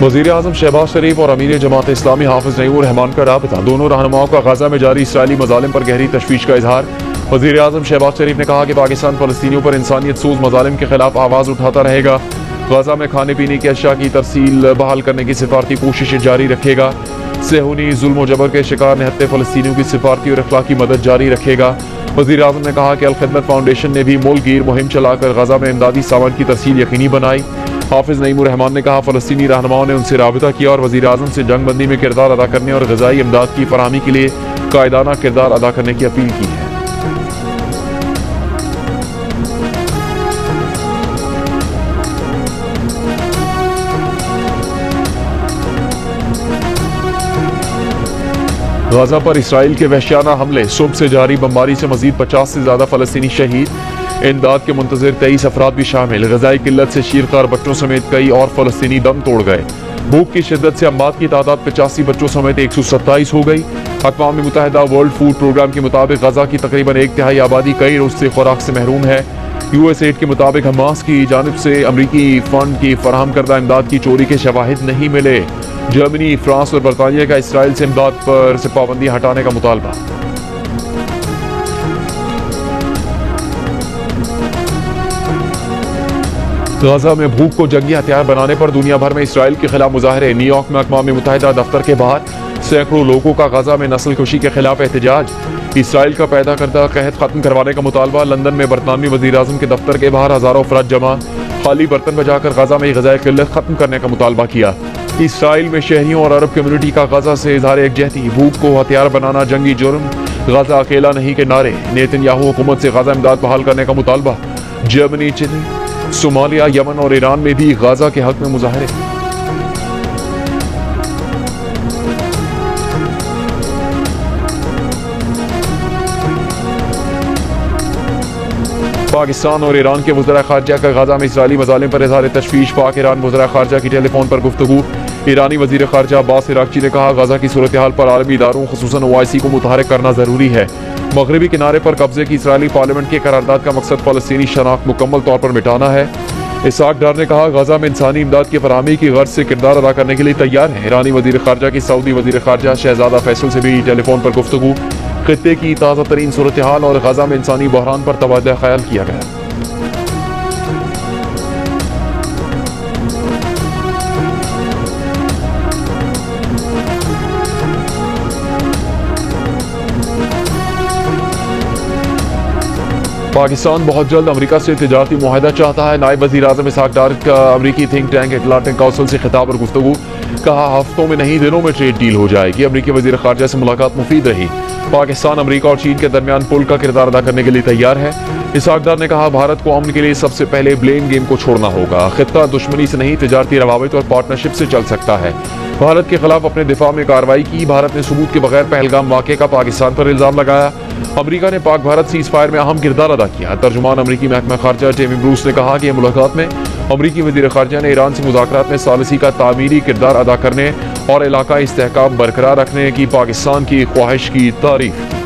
वज़ीर आज़म शहबाज शरीफ और अमीर जमात इस्लामी हाफिज नईमुर रहमान का राबता। दोनों रहनुमाओं का गाजा में जारी इसराइली मजालिम पर गहरी तशवीश का इजहार। वज़ीर आज़म शहबाज शरीफ ने कहा कि पाकिस्तान फ़लस्तीनियों पर इंसानियत सूज मजालिम के खिलाफ आवाज़ उठाता रहेगा। गाजा में खाने पीने की अशिया की तरसील बहाल करने की सिफारती कोशिशें जारी रखेगा। सेहूनी जुल्म जबर के शिकार निहत्ते फ़लस्तीनियों की सिफारती और अखलाकी मदद जारी रखेगा। वज़ीर आज़म ने कहा कि अल खिदमत फाउंडेशन ने भी मुल्क गिर मुहिम चलाकर गाजा में इमदादी सामान की तरसील यकीनी बनाई। हाफिज नईमुर रहमान ने कहा फ़लस्तीनी रहनुमाओं ने उनसे राबिता किया और वज़ीर आज़म से जंग बंदी में किरदार अदा करने और ग़िज़ाई इमदाद की फराहमी के लिए कायदाना किरदार अदा करने की अपील की है। गाजा पर इसराइल के वहशियाना हमले, सुबह से जारी बमबारी से मजीद 50 से ज्यादा फ़लस्तीनी शहीद। इमदाद के मुंतज़िर 23 अफराद भी शामिल। ग़िज़ाई किल्लत से शीरखार बच्चों समेत कई और फ़लस्तीनी दम तोड़ गए। भूख की शिद्दत से अम्वात की तादाद 85 बच्चों समेत 127 हो गई। अक़वाम मुत्तहिदा वर्ल्ड फूड प्रोग्राम के मुताबिक गाजा की तकरीबन 1/3 आबादी कई रोज से खुराक से महरूम है। USAID के मुताबिक हमास की जानिब से अमरीकी फंड की फराहम करदा इमदाद की चोरी के शवाहिद नहीं मिले। जर्मनी, फ्रांस और बरतानिया का इसराइल से इमदाद पर से पाबंदी हटाने का मुतालबा। गाजा में भूख को जंगी हथियार बनाने पर दुनिया भर में इसराइल के खिलाफ मुजाहरे। न्यूयॉर्क में अक़वाम मुत्तहिदा दफ्तर के बाहर सैकड़ों लोगों का गाजा में नस्लकुशी के खिलाफ एहतजाज। इसराइल का पैदा करदा कहत खत्म करवाने का मुतालबा। लंदन में बरतानवी वज़ीर आज़म के दफ्तर के बाहर हजारों अफराद जमा, खाली बर्तन बजाकर गाजा में ग़िज़ाई किल्लत खत्म करने का मुतालबा किया। इसराइल में शहरियों और अरब कम्युनिटी का गाजा से इजहार एकजहती। भूख को हथियार बनाना जंगी जुर्म, गाजा अकेला नहीं के नारे। नेतन्याहू हुकूमत से गाजा इमदाद बहाल करने का मुतालबा। जर्मनी, चिली, सोमालिया, यमन और ईरान में भी गाजा के हक में मुजाहरे। पाकिस्तान और ईरान के वज़ीर ख़ारजा का गाजा में इसराइली मज़ालिम पर इज़हार तशवीश। पाक ईरान वज़ीर ख़ारजा की टेलीफोन पर गुफ्तगू। ईरानी वज़ीर ख़ारजा अब्बास इराक़ची ने कहा गाजा की सूरत हाल पर आलमी इदारों ख़ुसूसन OIC को मुतहरिक करना ज़रूरी है। मगरबी किनारे पर कब्जे की इसराइली पार्लियामेंट की करारदाद का मकसद फ़लस्तीनी शनाख्त मुकम्मल तौर पर मिटाना है। इसहाक डार ने कहा गाजा में इंसानी इमदाद की फराहमी की गर्ज से किरदार अदा करने के लिए तैयार है। ईरानी वज़ीर ख़ारजा की सऊदी वज़ीर ख़ारजा शहजादा फैसल से भी टेलीफोन पर गुफ्तगू। खित्ते की ताज़ा तरीन सूरत हाल और गाजा में इंसानी बहरान पर तबादला ख्याल किया गया। पाकिस्तान बहुत जल्द अमेरिका से तिजारती मुआहदा चाहता है। नायब वज़ीर आज़म इसहाक डार का अमरीकी थिंक टैंक अटलांटिक काउंसिल से खिताब और गुफ्तगू। कहा हफ्तों में नहीं दिनों में ट्रेड डील हो जाएगी। अमरीकी वज़ीर ख़ारजा से मुलाकात मुफीद रही। पाकिस्तान अमरीका और चीन के दरमियान पुल का किरदार अदा करने के लिए तैयार है। इसहाक डार ने कहा भारत को अमन के लिए सबसे पहले ब्लेम गेम को छोड़ना होगा। खित्ता दुश्मनी से नहीं तिजारती रवाबित और पार्टनरशिप से चल सकता है। भारत के खिलाफ अपने दिफा में कार्रवाई की। भारत ने सबूत के बगैर पहलगाम वाक़े का पाकिस्तान पर इल्ज़ाम लगाया। अमरीका ने पाक भारत सीज़ फायर में अहम किरदार अदा किया। तर्जुमान अमरीकी महकमा खारजा टेमी ब्रूस ने कहा कि मुलाकात में अमरीकी वज़ीर ख़ारजा ने ईरान से मुज़ाकरात में सालिसी का तामीरी किरदार अदा करने और इलाकाई इस्तेहकाम बरकरार रखने की पाकिस्तान की ख्वाहिश की तारीफ की।